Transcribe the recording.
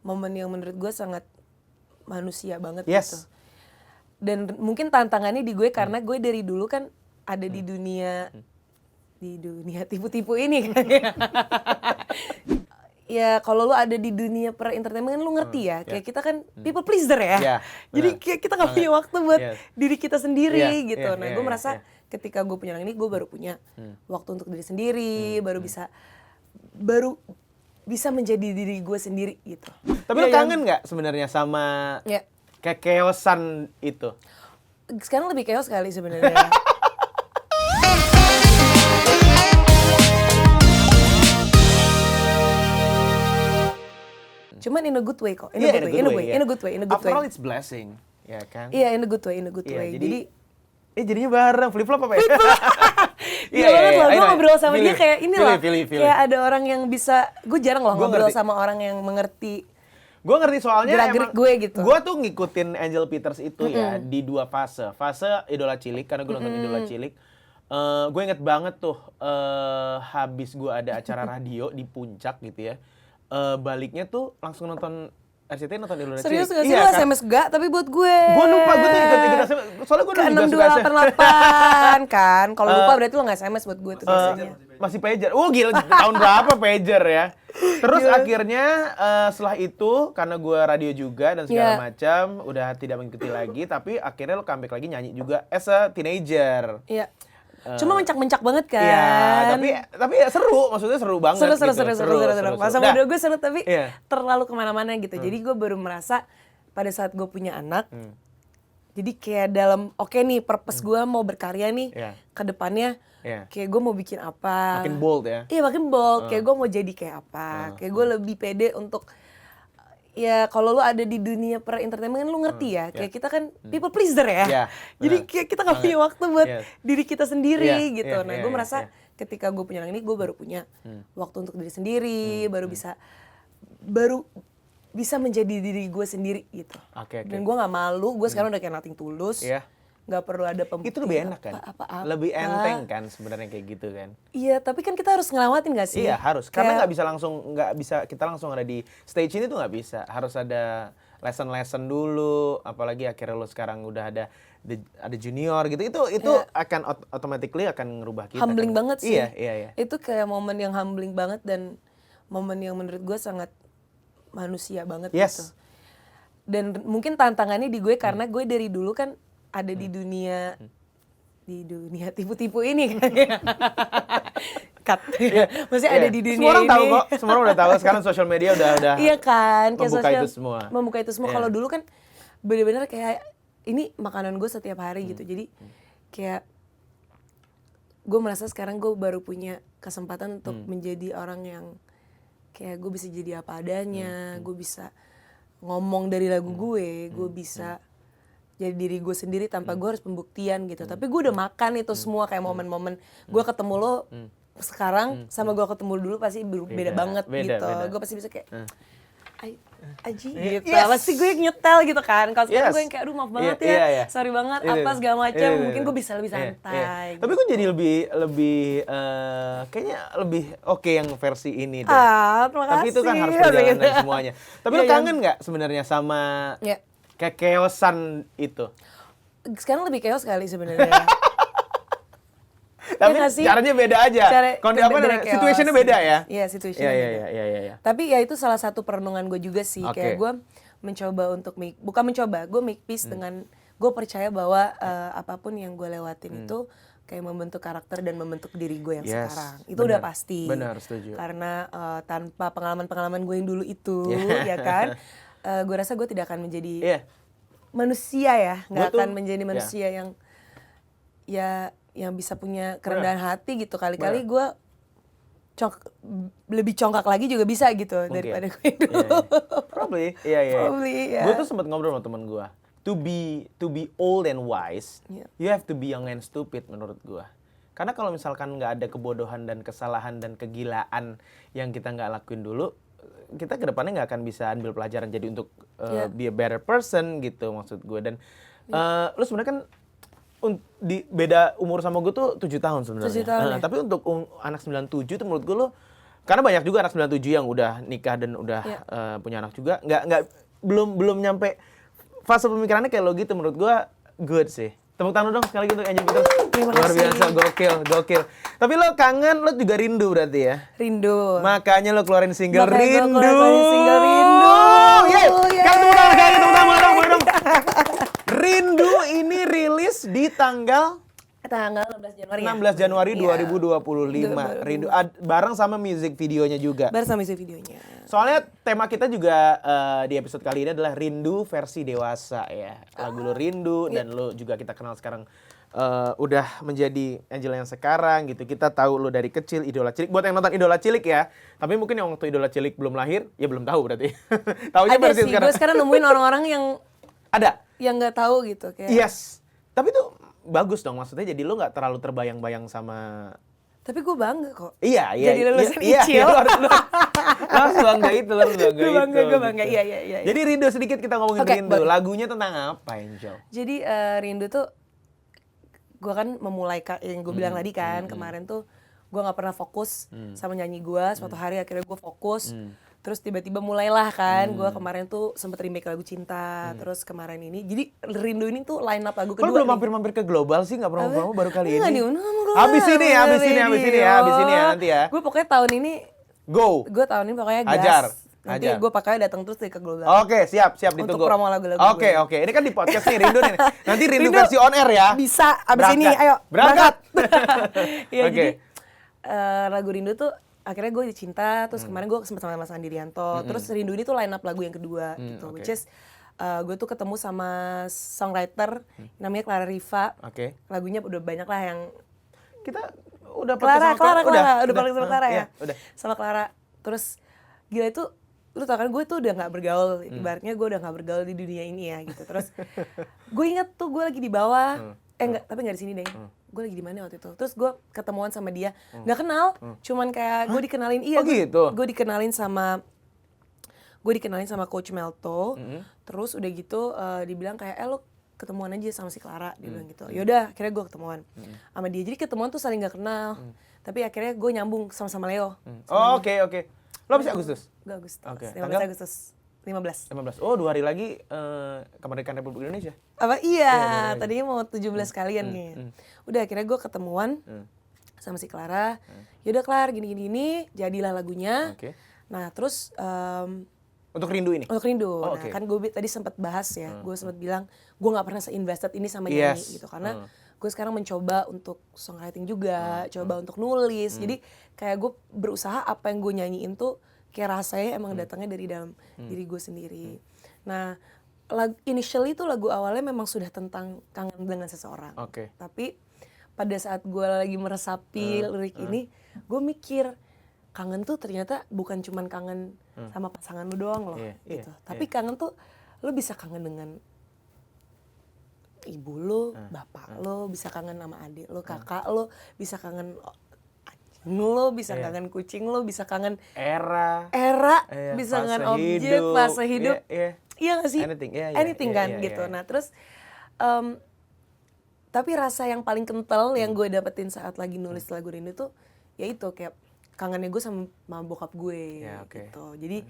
momen yang menurut gue sangat manusia banget Yes. gitu. Dan mungkin tantangannya di gue karena gue dari dulu kan ada di dunia tipu-tipu ini kan. Ya kalau lu ada di dunia per entertainment kan lu ngerti ya, kayak kita kan people pleaser ya. Yeah, Jadi benar. kayak kita gak punya waktu buat Yes. diri kita sendiri Yeah, gitu. yeah, Nah yeah, gue yeah, merasa ketika gue punya anak ini gue baru punya waktu untuk diri sendiri, baru bisa menjadi diri gue sendiri gitu. Tapi lu kangen nggak sebenarnya sama Ya. kekeosan itu? Sekarang lebih chaos kali sebenarnya. Cuman in a good way kok. In a good way. After all it's blessing, ya kan? Iya, in a good way. Jadi jadinya bareng flip-flop apa ya? Iya banget loh, gue ngobrol sama dia kayak ini loh. Pilih. Kayak ada orang yang bisa, gue jarang loh ngobrol sama orang yang mengerti. Gue ngerti soalnya gerak-gerik gue gitu. Gue tuh ngikutin Angel Peters itu ya di dua fase. Fase Idola Cilik, karena gue nonton Idola Cilik. Gue inget banget tuh habis gue ada acara radio di Puncak gitu ya. Baliknya tuh langsung nonton RCTI, nonton Idola Cilik. Serius gak sih? Lu SMS gak? Tapi buat gue. Gue lupa, gue tuh ikut SMS. Soalnya gue udah juga suka SMS. 6288 kan. Kalau lupa berarti lu gak SMS buat gue tuh biasanya. Masih pager. Gila, tahun berapa pager ya? Terus akhirnya setelah itu, karena gue radio juga dan segala macam, udah tidak mengikuti lagi. Tapi akhirnya lo comeback lagi nyanyi juga as a teenager. Iya. Cuma mencak-mencak banget kan. Iya, tapi ya seru, maksudnya seru banget. Seru. Masa muda gue seru tapi terlalu kemana-mana gitu. Jadi gue baru merasa pada saat gue punya anak, jadi kayak dalam nih purpose gue mau berkarya nih ke depannya. Kayak gue mau bikin apa. Makin bold ya? Iya makin bold, kayak gue mau jadi kayak apa. Kayak gue lebih pede untuk, ya kalau lu ada di dunia per entertainment kan lu ngerti ya. Kayak kita kan people pleaser ya. Jadi kayak kita gak punya waktu buat diri kita sendiri gitu. Nah gue merasa ketika gue punya anak ini gue baru punya waktu untuk diri sendiri, baru bisa menjadi diri gue sendiri gitu. Dan gue gak malu, gue sekarang udah kayak nothing tulus. Gak perlu ada pembuktian. Itu lebih enak kan? Lebih enteng kan sebenarnya kayak gitu kan? Iya, tapi kan kita harus ngelewatin gak sih? Iya harus, karena nggak bisa kita langsung ada di stage ini tuh nggak bisa. Harus ada lesson dulu, apalagi akhirnya lo sekarang udah ada junior gitu. Itu akan automatically akan ngerubah kita. Humbling banget sih. Iya. Itu kayak momen yang humbling banget dan momen yang menurut gue sangat manusia banget gitu. Dan mungkin tantangannya di gue karena gue dari dulu kan ada di dunia tipu-tipu ini kan. Maksudnya ada di dunia semua orang ini. tahu kok, semua orang udah tahu. Sekarang sosial media udah iya kan, membuka itu semua. Membuka itu semua. Kalau dulu kan bener-bener kayak ini makanan gue setiap hari gitu. Jadi kayak gue merasa sekarang gue baru punya kesempatan untuk menjadi orang yang kayak gue bisa jadi apa adanya, gue bisa ngomong dari lagu gue bisa jadi diri gue sendiri tanpa gue harus pembuktian gitu. Tapi gue udah makan itu semua kayak momen-momen gue ketemu lo sekarang sama gue ketemu dulu pasti beda banget gitu. Gue pasti bisa kayak Aji gitu. Pasti gue nyetel gitu kan. Kalau sekarang gue yang kayak aduh maaf banget ya. Sorry banget apa segala macam. Mungkin gue bisa lebih santai. Tapi gue jadi lebih kayaknya lebih oke yang versi ini deh. Terima kasih. Tapi itu kan harus perjalanan dan semuanya. Tapi lu kangen nggak sebenarnya sama kekeosan itu? Sekarang lebih chaos kali sebenarnya. Tapi caranya beda aja. Situationnya beda ya? Iya, situationnya beda. Iya. Tapi ya itu salah satu perenungan gue juga sih. Kayak gue mencoba untuk gue make peace dengan, gue percaya bahwa apapun yang gue lewatin itu kayak membentuk karakter dan membentuk diri gue yang sekarang. Itu udah pasti. Benar, setuju. Karena tanpa pengalaman-pengalaman gue yang dulu itu, ya kan, gue rasa gue tidak akan menjadi manusia ya. Nggak akan menjadi manusia yang bisa punya kerendahan hati gitu. Kali-kali gue lebih congkak lagi juga bisa gitu daripada gue dulu. Probably. Gue tuh sempat ngobrol sama temen gue. To be old and wise, you have to be young and stupid menurut gue. Karena kalau misalkan nggak ada kebodohan dan kesalahan dan kegilaan yang kita nggak lakuin dulu, kita kedepannya nggak akan bisa ambil pelajaran jadi untuk be a better person gitu maksud gue. Dan lu sebenarnya kan beda umur sama gue tuh 7 tahun sebenarnya. 7 tahun Tapi untuk anak 97 tuh menurut gue lo Karena banyak juga anak 97 yang udah nikah dan udah punya anak juga. Belum nyampe fase pemikirannya kayak lo gitu. Menurut gue good sih. Tepuk tangan dong sekali lagi untuk Angel Peters. Luar biasa, gokil. Tapi lo kangen, lo juga rindu berarti ya? Rindu. Makanya lo keluarin single Rindu. Keluarin single Rindu. Kan tepuk tangan, boleh dong. Rindu ini rilis di tanggal 16 Januari. 16 Januari 2025. Rindu bareng sama music videonya juga. Bareng sama music videonya. Soalnya tema kita juga di episode kali ini adalah Rindu versi dewasa ya. Lagu lo Rindu dan lo juga kita kenal sekarang udah menjadi Angel yang sekarang gitu. Kita tahu lo dari kecil idola cilik. Buat yang nonton idola cilik ya. Tapi mungkin yang waktu idola cilik belum lahir ya belum tahu berarti. Taunya ada versi sih, gue sekarang nemuin orang-orang yang ada yang nggak tahu gitu kayak. Yes. Tapi tuh bagus dong, maksudnya jadi lo nggak terlalu terbayang-bayang sama. Tapi gue bangga kok. Iya. Jadi lulusan Icil. Lo harus bangga itu, Gue bangga, iya. Jadi Rindu sedikit kita ngomongin Rindu. Lagunya tentang apa, Angel? Jadi Rindu tuh, gue kan memulai yang gue bilang tadi kan, kemarin tuh gue nggak pernah fokus sama nyanyi gue. Suatu hari akhirnya gue fokus. Terus tiba-tiba mulailah kan, gue kemarin tuh sempet remake lagu Cinta, terus kemarin ini, jadi Rindu ini tuh line up lagu kedua. Kalau belum mampir-mampir ke global sih, nggak promo baru kali ini. Habis ini ya nanti ya. Gue pokoknya tahun ini, gue tahun ini pokoknya gas. Hajar. Nanti gue pakainya datang terus ke global. Oke, siap ditunggu. Untuk promo lagu-lagu Oke. Ini kan di podcast nih Rindu nih. Nanti Rindu versi on air ya. Bisa, abis ini ayo berangkat. Iya, jadi lagu Rindu tuh akhirnya gue Cinta, terus kemarin gue sempet sama Mas Andi Rianto, terus Rindu ini tuh line up lagu yang kedua gitu, which is gue tuh ketemu sama songwriter namanya Clara Riva. Lagunya udah banyak lah yang kita udah Clara sama Clara ya. Udah. Sama Clara. Terus gila itu lu tau kan gue tuh udah nggak bergaul, ibaratnya gue udah nggak bergaul di dunia ini ya gitu. Terus gue inget tuh gue lagi di bawah, tapi nggak di sini deh. Gue lagi di mana waktu itu. Terus gue ketemuan sama dia, nggak kenal, cuman kayak gue dikenalin gitu. Gue dikenalin sama Coach Melto. Terus udah gitu dibilang kayak lo ketemuan aja sama si Clara, dia bilang gitu. Yaudah, akhirnya gue ketemuan sama dia. Jadi ketemuan tuh saling nggak kenal. Tapi akhirnya gue nyambung sama Leo. Oke. Lo habis Agustus? Gue Agustus. 15 Agustus. 15. Oh, 2 hari lagi kemerdekaan Republik Indonesia. Apa iya, tadinya mau 17 kalian nih. Udah akhirnya gue ketemuan sama si Clara. Yaudah Clara gini, jadilah lagunya. Nah terus untuk Rindu ini? Untuk Rindu. Nah kan gue tadi sempat bahas ya, gue sempat bilang gue gak pernah se-invested ini sama nyanyi gitu. Karena gue sekarang mencoba untuk songwriting juga, coba untuk nulis. Jadi kayak gue berusaha apa yang gue nyanyiin tuh kayak rasanya emang datangnya dari dalam diri gue sendiri. Nah, initially tuh lagu awalnya memang sudah tentang kangen dengan seseorang. Tapi pada saat gue lagi meresapi lirik ini, gue mikir kangen tuh ternyata bukan cuman kangen sama pasangan lu doang loh, gitu. Tapi kangen tuh lu bisa kangen dengan ibu lu, bapak lu, bisa kangen sama adik lu, kakak lu, bisa kangen lo, bisa kangen kucing lo, bisa kangen era, bisa kangen objek, fase hidup, iya nggak sih? Anything kan gitu. Nah terus, tapi rasa yang paling kental yang gue dapetin saat lagi nulis lagu Rindu tuh, ya itu kayak kangennya gue sama bokap gue gitu. Jadi